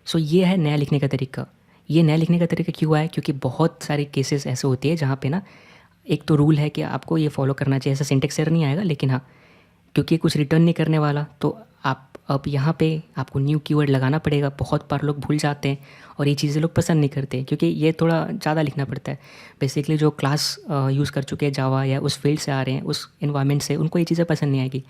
सो ये है नया लिखने का तरीका। ये नया लिखने का तरीका क्यों आया, क्योंकि बहुत सारे केसेस ऐसे होते हैं जहाँ पे ना एक तो रूल है कि आपको ये फॉलो करना चाहिए, ऐसा सिंटेक्स एरर नहीं आएगा, लेकिन हाँ क्योंकि कुछ रिटर्न नहीं करने वाला तो आप अब यहाँ पे आपको न्यू कीवर्ड लगाना पड़ेगा। बहुत बार लोग भूल जाते हैं और ये चीज़ें लोग पसंद नहीं करते क्योंकि ये थोड़ा ज़्यादा लिखना पड़ता है। बेसिकली जो क्लास यूज़ कर चुके हैं जावा या उस फील्ड से आ रहे हैं, उस इन्वायरमेंट से, उनको ये चीज़ें पसंद नहीं आएगी।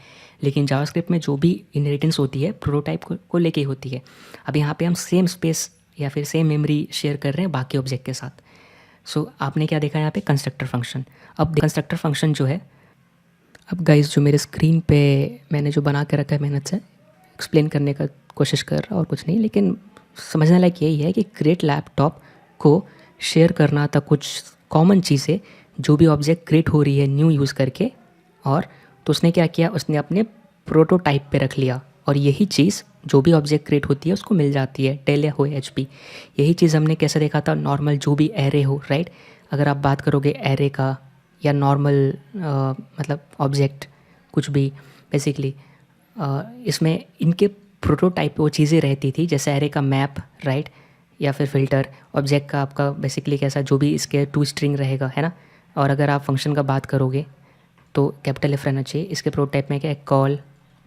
लेकिन जावास्क्रिप्ट में जो भी इनहेरिटेंस होती है प्रोटोटाइप को लेके ही होती है। अब यहाँ पे हम सेम स्पेस या फिर सेम मेमोरी शेयर कर रहे हैं बाकी ऑब्जेक्ट के साथ। सो आपने क्या देखा यहाँ पे, कंस्ट्रक्टर फंक्शन। अब कंस्ट्रक्टर फंक्शन जो है, अब गाइस जो मेरे स्क्रीन पे मैंने जो बना के रखा है मेहनत से एक्सप्लेन करने का कोशिश कर रहा और कुछ नहीं, लेकिन समझने लायक यही है कि क्रिएट लैपटॉप को शेयर करना था कुछ कॉमन चीज़ें जो भी ऑब्जेक्ट क्रिएट हो रही है न्यू यूज़ करके, और तो उसने क्या किया, उसने अपने प्रोटोटाइप पे रख लिया और यही चीज़ जो भी ऑब्जेक्ट क्रिएट होती है उसको मिल जाती है, डेल या हो एचपी। यही चीज़ हमने कैसे देखा था, नॉर्मल जो भी एरे हो, राइट। अगर आप बात करोगे एरे का या नॉर्मल मतलब ऑब्जेक्ट कुछ भी, बेसिकली इसमें इनके प्रोटोटाइप वो चीज़ें रहती थी, जैसे एरे का मैप, राइट, या फिर फ़िल्टर। ऑब्जेक्ट का आपका बेसिकली कैसा, जो भी इसके टू स्ट्रिंग रहेगा, है ना। और अगर आप फंक्शन का बात करोगे तो कैपिटल एफ रहना चाहिए। इसके प्रोटोटाइप में क्या है, कॉल,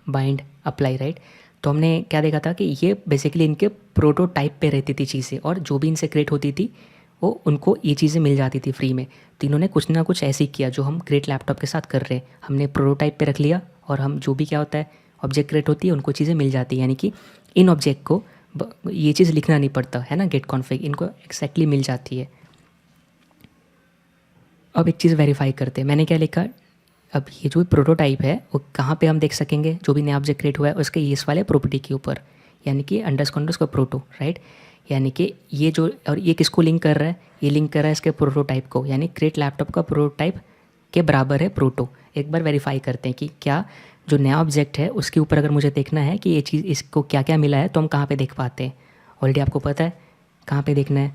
बाइंड, अप्लाई, राइट। तो हमने क्या देखा था कि ये बेसिकली इनके प्रोटोटाइप पे रहती थी चीज़ें, और जो भी इनसे क्रिएट होती थी वो उनको ये चीज़ें मिल जाती थी फ्री में। तो इन्होंने कुछ ना कुछ ऐसे ही किया जो हम क्रिएट लैपटॉप के साथ कर रहे हैं। हमने प्रोटोटाइप पे रख लिया और हम जो भी क्या होता है ऑब्जेक्ट क्रिएट होती है उनको चीज़ें मिल जाती है, यानी कि इन ऑब्जेक्ट को ये चीज़ लिखना नहीं पड़ता है ना, गेट कॉन्फिग, इनको एक्जैक्टली मिल जाती है। अब एक चीज़ वेरीफाई करते हैं, मैंने क्या लिखा। अब ये जो प्रोटोटाइप है वो कहाँ पे हम देख सकेंगे, जो भी नया ऑब्जेक्ट क्रिएट हुआ है उसके इस वाले प्रॉपर्टी के ऊपर, यानी कि अंडरस्कोर प्रोटो, राइट। यानी कि ये जो, और ये किसको लिंक कर रहा है, ये लिंक कर रहा है इसके प्रोटोटाइप को, यानी क्रिएट लैपटॉप का प्रोटोटाइप के बराबर है प्रोटो। एक बार वेरीफाई करते हैं कि क्या जो नया ऑब्जेक्ट है उसके ऊपर अगर मुझे देखना है कि ये चीज़ इसको क्या क्या मिला है तो हम कहाँ पे देख पाते हैं। ऑलरेडी आपको पता है कहाँ पे देखना है।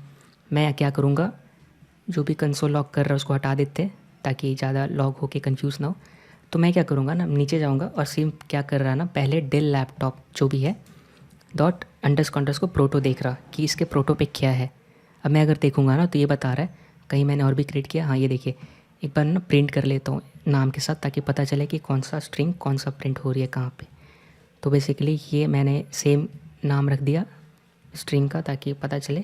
मैं क्या करूँगा, जो भी कंसोल लॉग कर रहा है उसको हटा देते हैं ताकि ज़्यादा लॉग होके कंफ्यूज ना हो। तो मैं क्या करूँगा ना, नीचे जाऊँगा और सिम क्या कर रहा ना, पहले डेल लैपटॉप जो भी है डॉट अंडरस्कोर प्रोटो देख रहा कि इसके प्रोटो पे क्या है। अब मैं अगर देखूँगा ना तो ये बता रहा है कहीं मैंने और भी क्रिएट किया। हाँ ये देखिए, एक बार ना प्रिंट कर लेता हूँ नाम के साथ ताकि पता चले कि कौन सा स्ट्रिंग कौन सा प्रिंट हो रही है कहाँ पे। तो बेसिकली ये मैंने सेम नाम रख दिया स्ट्रिंग का ताकि पता चले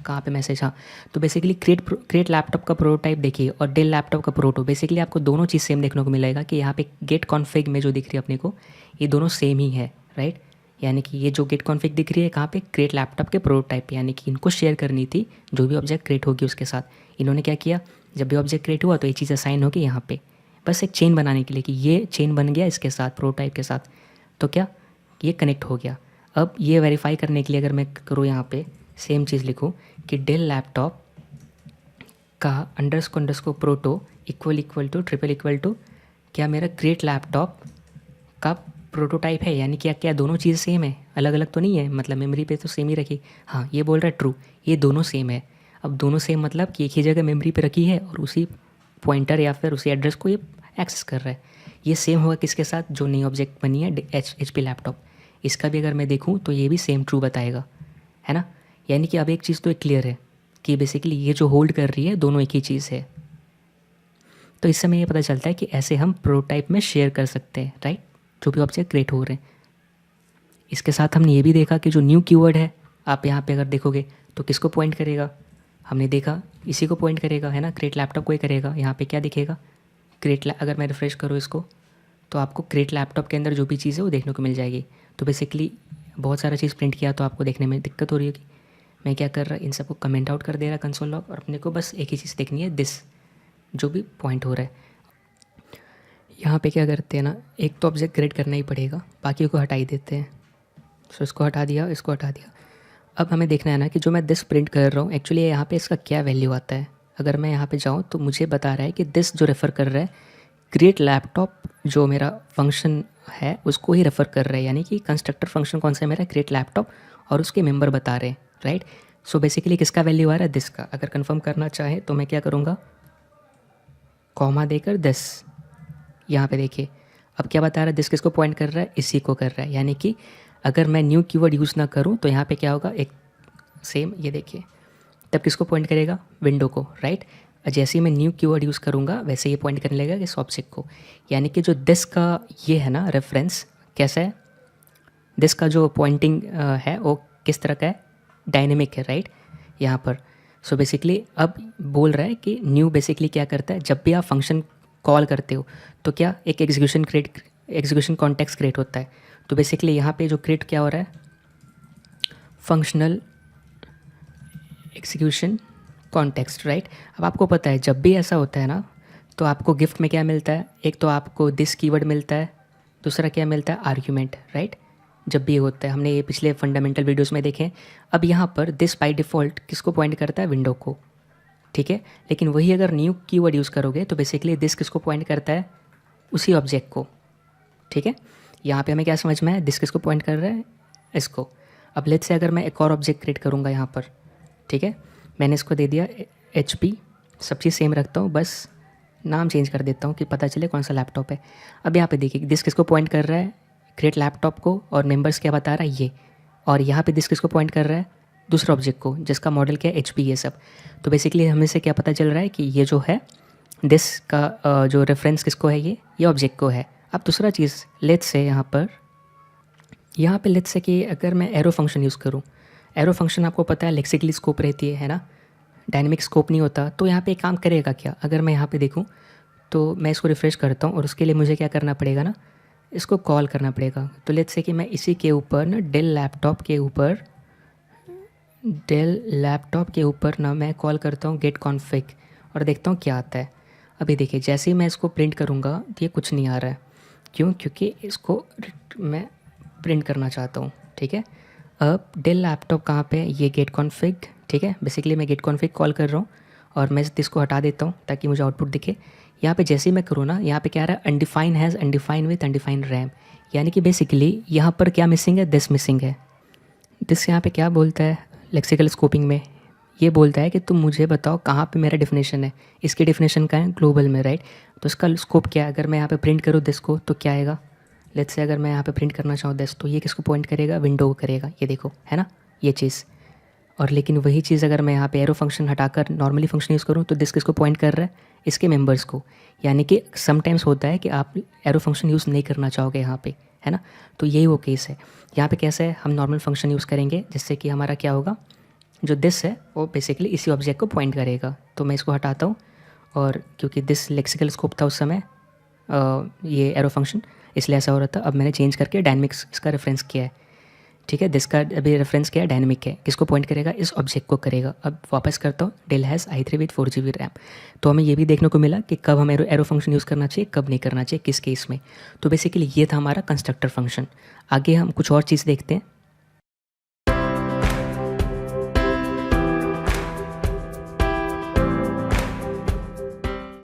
कहाँ पे मैसेज। हाँ, तो बेसिकली क्रिएट लैपटॉप का प्रोटोटाइप देखिए और डेल लैपटॉप का प्रोटो, बेसिकली आपको दोनों चीज़ सेम देखने को मिलेगा कि यहाँ पे गेट कॉन्फिग में जो दिख रही है अपने को ये दोनों सेम ही है, राइट। यानी कि ये जो गेट कॉन्फिग दिख रही है कहाँ पे, क्रिएट लैपटॉप के प्रोटोटाइप, यानी कि इनको शेयर करनी थी जो भी ऑब्जेक्ट क्रिएट होगी उसके साथ। इन्होंने क्या किया, जब भी ऑब्जेक्ट क्रिएट हुआ तो ये चीज़ असाइन होगी यहाँ पे, बस एक चेन बनाने के लिए कि ये चेन बन गया इसके साथ प्रोटोटाइप के साथ, तो क्या ये कनेक्ट हो गया। अब ये वेरीफाई करने के लिए अगर मैं करूँ यहाँ पे सेम चीज़ लिखूँ कि डेल लैपटॉप का underscore proto equal to triple equal to क्या मेरा क्रिएट लैपटॉप का प्रोटोटाइप है, यानी क्या क्या दोनों चीज़ सेम है, अलग अलग तो नहीं है, मतलब मेमोरी पे तो सेम ही रखी। हाँ ये बोल रहा है ट्रू, ये दोनों सेम है। अब दोनों सेम मतलब कि एक ही जगह मेमोरी पे रखी है और उसी पॉइंटर या फिर उसी एड्रेस को ये एक्सेस कर रहा है। ये सेम होगा किसके साथ, जो नई ऑब्जेक्ट बनी है HP लैपटॉप, इसका भी अगर मैं देखूँ तो ये भी सेम ट्रू बताएगा, है ना। यानी कि अब एक चीज़ तो एक क्लियर है कि बेसिकली ये जो होल्ड कर रही है दोनों एक ही चीज़ है। तो इससे हमें ये पता चलता है कि ऐसे हम प्रोटोटाइप में शेयर कर सकते हैं, राइट, जो भी ऑब्जेक्ट क्रिएट हो रहे हैं। इसके साथ हमने ये भी देखा कि जो न्यू कीवर्ड है, आप यहाँ पे अगर देखोगे तो किसको पॉइंट करेगा, हमने देखा इसी को पॉइंट करेगा, है ना, क्रिएट लैपटॉप को ही करेगा। यहाँ पे क्या दिखेगा, अगर मैं रिफ्रेश करूँ इसको तो आपको क्रिएट लैपटॉप के अंदर जो भी चीज़ है वो देखने को मिल जाएगी। तो बेसिकली बहुत सारा चीज़ प्रिंट किया तो आपको देखने में दिक्कत हो रही होगी। मैं क्या कर रहा, इन सबको कमेंट आउट कर दे रहा कंसोल लॉग, और अपने को बस एक ही चीज़ देखनी है, दिस जो भी पॉइंट हो रहा है। यहाँ पे क्या करते हैं ना, एक तो ऑब्जेक्ट क्रिएट करना ही पड़ेगा, बाकी को हटा ही देते हैं। सो इसको हटा दिया, इसको हटा दिया। अब हमें देखना है ना कि जो मैं दिस प्रिंट कर रहा हूँ एक्चुअली यहाँ पे इसका क्या वैल्यू आता है। अगर मैं यहाँ पे जाऊँ तो मुझे बता रहा है कि दिस जो रेफ़र कर रहा है क्रिएट लैपटॉप, जो मेरा फंक्शन है उसको ही रेफ़र कर रहा है। यानी कि कंस्ट्रक्टर फंक्शन कौन सा है मेरा, क्रिएट लैपटॉप, और उसके मेंबर बता रहे हैं, राइट। सो बेसिकली किसका वैल्यू आ रहा है, दिस का। अगर कंफर्म करना चाहे तो मैं क्या करूँगा, कॉमा देकर दिस, यहाँ पे देखिए अब क्या बता रहा है, दिस किसको पॉइंट कर रहा है, इसी को कर रहा है। यानी कि अगर मैं न्यू कीवर्ड यूज़ ना करूँ तो यहाँ पे क्या होगा, एक सेम ये देखिए, तब किसको पॉइंट करेगा, विंडो को, राइट। जैसे ही मैं न्यू कीवर्ड यूज़ करूँगा वैसे ये पॉइंट करने लगेगा इस ऑब्जेक्ट को। यानी कि जो दिस का ये है ना रेफरेंस कैसा है, दिस का जो पॉइंटिंग है वो किस तरह का है, डायनेमिक है, राइट, यहाँ पर। सो बेसिकली अब बोल रहा है कि न्यू बेसिकली क्या करता है, जब भी आप फंक्शन कॉल करते हो तो क्या एक एग्जीक्यूशन कॉन्टेक्स्ट क्रिएट होता है। तो बेसिकली यहाँ पे जो क्रिएट क्या हो रहा है, फंक्शनल एग्जीक्यूशन कॉन्टेक्स्ट, राइट। अब आपको पता है जब भी ऐसा होता है ना तो आपको गिफ्ट में क्या मिलता है, एक तो आपको दिस कीवर्ड मिलता है, दूसरा क्या मिलता है, आर्ग्यूमेंट, राइट। जब भी होता है, हमने ये पिछले फंडामेंटल वीडियोस में देखे। अब यहाँ पर दिस बाय डिफ़ॉल्ट किसको पॉइंट करता है, विंडो को, ठीक है। लेकिन वही अगर न्यू कीवर्ड यूज़ करोगे तो बेसिकली दिस किसको पॉइंट करता है, उसी ऑब्जेक्ट को, ठीक है। यहाँ पे हमें क्या समझ में है, दिस किसको पॉइंट कर रहा है, इसको। अब लेट्स से अगर मैं एक और ऑब्जेक्ट क्रिएट करूँगा यहाँ पर, ठीक है, मैंने इसको दे दिया HP, सब चीज़ सेम रखता हूँ, बस नाम चेंज कर देता हूँ कि पता चले कौन सा लैपटॉप है। अब यहाँ पे देखिए दिस किसको पॉइंट कर रहा है, क्रिएट लैपटॉप को, और मेंबर्स क्या बता रहा है ये, और यहाँ पे दिस किसको पॉइंट कर रहा है, दूसरा ऑब्जेक्ट को जिसका मॉडल क्या है, HP, ये सब। तो बेसिकली हमें से क्या पता चल रहा है कि ये जो है दिस का जो रेफरेंस किसको है, ये ऑब्जेक्ट को है। अब दूसरा चीज़, लेट्स से यहाँ पे लेट्स से कि अगर मैं एरो फंक्शन यूज़ करूँ, एरो फंक्शन आपको पता है लेक्सिकली स्कोप रहती है ना, डायनेमिक स्कोप नहीं होता। तो यहाँ पे एक काम करेगा क्या, अगर मैं यहाँ पे देखूँ तो मैं इसको रिफ़्रेश करता हूँ और उसके लिए मुझे क्या करना पड़ेगा ना, इसको कॉल करना पड़ेगा। तो लेट्स से कि मैं इसी के ऊपर ना डेल लैपटॉप के ऊपर ना मैं कॉल करता हूँ गेट कॉन्फिग, और देखता हूँ क्या आता है। अभी देखिए जैसे ही मैं इसको प्रिंट करूँगा तो ये कुछ नहीं आ रहा है, क्यों, क्योंकि इसको मैं प्रिंट करना चाहता हूँ, ठीक है। अब डेल लैपटॉप कहाँ पे है, ये गेट कॉन्फिग, ठीक है। बेसिकली मैं गेट कॉन्फिग कॉल कर रहा हूँ और मैं इसको हटा देता हूँ ताकि मुझे आउटपुट दिखे। यहाँ पे जैसे ही मैं करूँ ना, यहाँ पे क्या आ रहा है, undefine has undefine with undefine RAM. यानी कि बेसिकली यहाँ पर क्या मिसिंग है, दिस मिसिंग है। दिस यहाँ पे क्या बोलता है लेक्सिकल स्कोपिंग में, ये बोलता है कि तुम मुझे बताओ कहाँ पे मेरा डेफिनेशन है। इसकी डेफिनेशन का है ग्लोबल में, राइट। तो इसका स्कोप क्या है, अगर मैं यहाँ पे प्रिंट करूँ दिस को तो क्या आएगा, लेट्स से अगर मैं यहाँ पे प्रिंट करना चाहूँ दिस, तो ये किसको पॉइंट करेगा, विंडो को करेगा, ये देखो, है ना, ये चीज़। और लेकिन वही चीज़ अगर मैं यहाँ पे एरो फंक्शन हटाकर नॉर्मली फंक्शन यूज़ करूँ तो दिस किसको पॉइंट कर रहा है, इसके मेंबर्स को। यानी कि समटाइम्स होता है कि आप एरो फंक्शन यूज़ नहीं करना चाहोगे यहाँ पे, है ना। तो यही वो केस है। यहाँ पे कैसे है, हम नॉर्मल फंक्शन यूज़ करेंगे जिससे कि हमारा क्या होगा, जो दिस है वो बेसिकली इसी ऑब्जेक्ट को पॉइंट करेगा। तो मैं इसको हटाता हूँ, और क्योंकि दिस लेक्सिकल स्कोप था उस समय ये एरो फंक्शन, इसलिए ऐसा हो रहा था। अब मैंने चेंज करके डायनेमिक्स इसका रेफरेंस किया है, ठीक है। दिस का अभी रेफरेंस किया है, डायनेमिक है, किसको पॉइंट करेगा, इस ऑब्जेक्ट को करेगा। अब वापस करता हूँ, del has i3 with 4GB RAM. तो हमें ये भी देखने को मिला कि कब हमें एरो फंक्शन यूज़ करना चाहिए, कब नहीं करना चाहिए, किस केस में। तो बेसिकली ये था हमारा कंस्ट्रक्टर फंक्शन। आगे हम कुछ और चीज़ देखते हैं।